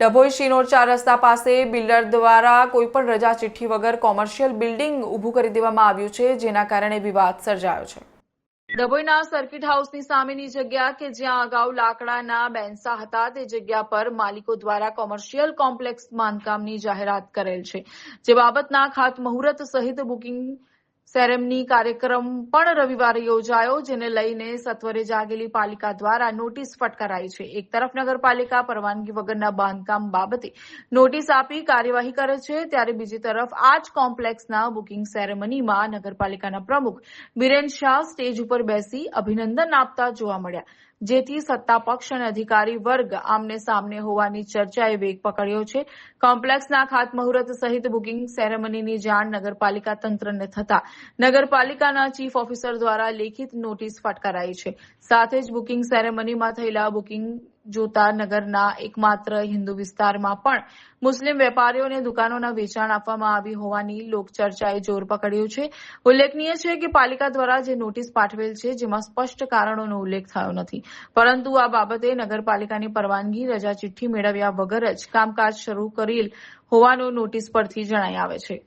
ડભોઈ શિનોર 4 રસ્તા પાસે બિલ્ડર દ્વારા કોઈપણ રજા ચિઠ્ઠી વગર કોમર્શિયલ બિલ્ડિંગ ઊભું કરી દેવામાં આવ્યું છે, જેના કારણે વિવાદ સર્જાયો છે। ડભોઈના સર્કિટ હાઉસની સામેની જગ્યા કે જ્યાં અગાઉ લાકડાના બેન્સા હતા તે જગ્યા પર માલિકો દ્વારા કોમર્શિયલ કોમ્પ્લેક્સ બાંધકામની જાહેરાત કરેલ છે, જે બાબતના ખાતમુહૂર્ત સહિત બુકિંગ સેરેમની કાર્યક્રમ પણ રવિવારે યોજાયો, જેને લઈને સત્વરે જાગેલી પાલિકા દ્વારા નોટિસ ફટકારાઈ છે। એક તરફ નગરપાલિકા પરવાનગી વગરના બાંધકામ બાબતે નોટિસ આપી કાર્યવાહી કરે છે, ત્યારે બીજી તરફ આ જ કોમ્પ્લેક્સના બુકિંગ સેરેમનીમાં નગરપાલિકાના પ્રમુખ બિરેન શાહ સ્ટેજ ઉપર બેસી અભિનંદન આપતા જોવા મળ્યા, જેથી સત્તા પક્ષ અને અધિકારી વર્ગ આમને સામને હોવાની ચર્ચાએ વેગ પકડ્યો છે। કોમ્પ્લેક્સના ખાતમુહૂર્ત સહિત બુકિંગ સેરેમનીની જાણ નગરપાલિકા તંત્રને થતા નગરપાલિકાના ચીફ ઓફિસર દ્વારા લેખિત નોટિસ ફટકારાઈ છે। સાથે જ બુકિંગ સેરેમનીમાં થયેલા બુકિંગ જોતા નગરના એકમાત્ર હિન્દુ વિસ્તારમાં પણ મુસ્લિમ વેપારીઓને દુકાનોના વેચાણ આપવામાં આવી હોવાની લોકચર્ચાએ જોર પકડ્યું છે। ઉલ્લેખનીય છે કે પાલિકા દ્વારા જે નોટિસ પાઠવેલ છે, જેમાં સ્પષ્ટ કારણોનો ઉલ્લેખ થયો નથી, પરંતુ આ બાબતે નગરપાલિકાની પરવાનગી રજા ચિઠ્ઠી મેળવ્યા વગર જ કામકાજ શરૂ કરેલ હોવાનું નોટિસ પરથી જણાઈ આવે છે।